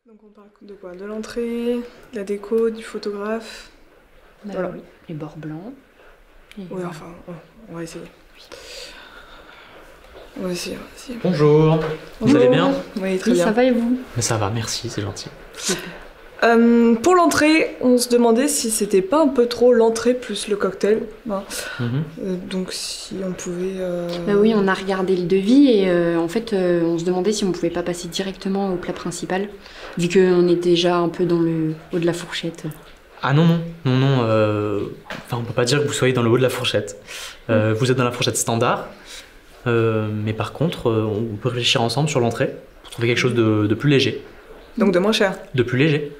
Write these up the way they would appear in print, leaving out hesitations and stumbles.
Donc on parle de quoi? De l'entrée, de la déco, du photographe. Voilà. Oui. Les bords blancs. Et Oui, enfin, on va essayer. On va essayer. Bonjour. Vous allez bien? Oui, très Oui, bien. ça va et vous? Ça va, merci, c'est gentil. Pour l'entrée, on se demandait si c'était pas un peu trop l'entrée plus le cocktail. Hein. Donc si on pouvait... Oui, on a regardé le devis et en fait, on se demandait si on pouvait pas passer directement au plat principal, vu qu'on est déjà un peu dans le haut de la fourchette. Ah non. Enfin, on peut pas dire que vous soyez dans le haut de la fourchette. Vous êtes dans la fourchette standard, mais par contre, on peut réfléchir ensemble sur l'entrée pour trouver quelque chose de plus léger. Donc de moins cher. De plus léger.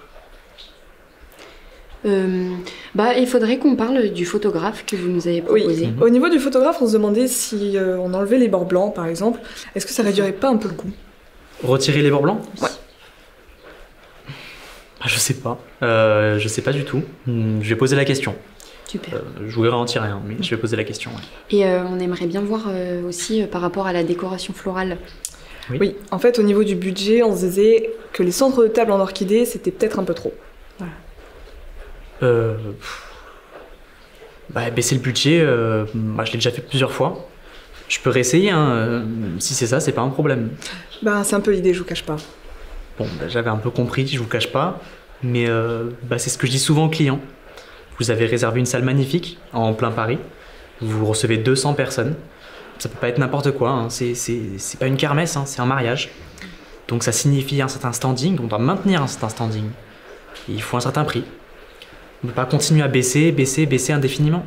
Il faudrait qu'on parle du photographe que vous nous avez proposé. Oui. Au niveau du photographe, on se demandait si on enlevait les bords blancs, par exemple, est-ce que ça réduirait pas un peu le coût? Retirer les bords blancs? Ouais. Je sais pas. Je sais pas du tout. Je vais poser la question. Super. Je voulais en tirer un, mais je vais poser la question. Ouais. Et on aimerait bien voir aussi par rapport à la décoration florale. Oui, en fait, au niveau du budget, on se disait que les centres de table en orchidée, c'était peut-être un peu trop. Voilà. Baisser le budget, je l'ai déjà fait plusieurs fois. Je peux réessayer, hein. Si c'est ça, c'est pas un problème. C'est un peu l'idée, je vous cache pas. Bon, j'avais un peu compris, je vous cache pas, mais c'est ce que je dis souvent aux clients. Vous avez réservé une salle magnifique en plein Paris, vous recevez 200 personnes. Ça peut pas être n'importe quoi, hein. C'est pas une kermesse, hein. C'est un mariage. Donc ça signifie un certain standing, on doit maintenir un certain standing. Et il faut un certain prix. On ne peut pas continuer à baisser indéfiniment.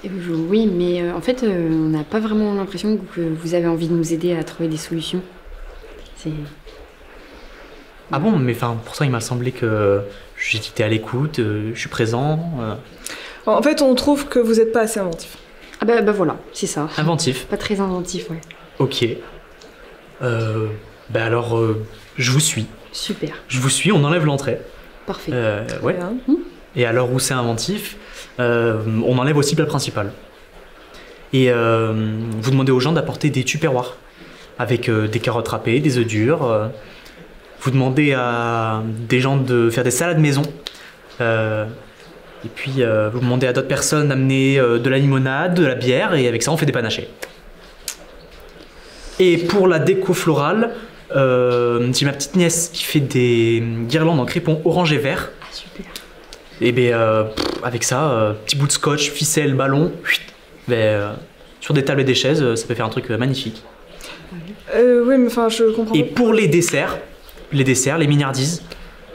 Oui, mais en fait, on n'a pas vraiment l'impression que vous avez envie de nous aider à trouver des solutions. Ah bon, mais pourtant il m'a semblé que j'étais à l'écoute, je suis présent. En fait, on trouve que vous n'êtes pas assez inventif. Ah voilà, c'est ça. Inventif. Pas très inventif, ouais. Ok. Alors, je vous suis. Super. Je vous suis, on enlève l'entrée. Parfait. Ouais. Et à l'heure où c'est inventif, on enlève aussi le plat principal. Et vous demandez aux gens d'apporter des tupperwares avec des carottes râpées, des œufs durs. Vous demandez à des gens de faire des salades maison. Et puis vous demandez à d'autres personnes d'amener de la limonade, de la bière, et avec ça on fait des panachés. Et pour la déco florale, j'ai ma petite nièce qui fait des guirlandes en crépon orange et vert. Ah, super. Et avec ça, petit bout de scotch, ficelle, ballon, sur des tables et des chaises, ça peut faire un truc magnifique. Oui, mais je comprends Et pas. pour les desserts, les mignardises,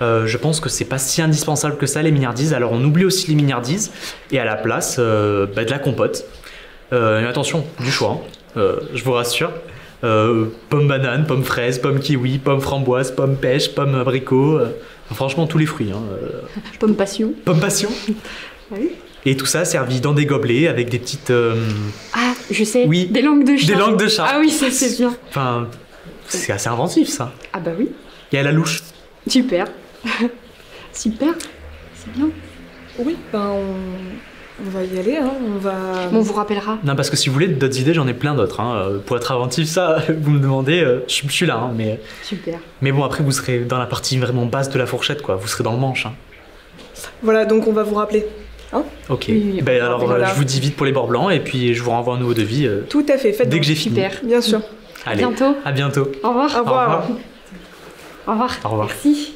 je pense que c'est pas si indispensable que ça, les mignardises. Alors on oublie aussi les mignardises, et à la place, de la compote. Mais attention, du choix, je vous rassure. Pomme banane, pomme fraise, pomme kiwi, pomme framboise, pomme pêche, pomme abricot, franchement tous les fruits. Pomme passion. Pomme passion. Oui. Et tout ça servi dans des gobelets avec des petites... Ah, je sais, oui, des langues de chat. Des langues de chat. Ah oui, ça c'est bien. C'est assez inventif ça. Ah bah oui. Et à la louche. Super. Super, c'est bien. Oui, on va y aller, hein. On vous rappellera. Non, parce que si vous voulez d'autres idées, j'en ai plein d'autres. Pour être inventif, ça, vous me demandez, je suis là. Mais... Super. Mais bon, après, vous serez dans la partie vraiment basse de la fourchette, quoi. Vous serez dans le manche. Voilà, donc on va vous rappeler. Ok. Oui, alors, voilà. je vous dis vite pour les bords blancs, et puis je vous renvoie un nouveau devis Tout à fait, faites dès que j'ai fini. Super. Bien sûr. Allez, bientôt. à bientôt. Au revoir. Au revoir. Au revoir. Au revoir. Merci.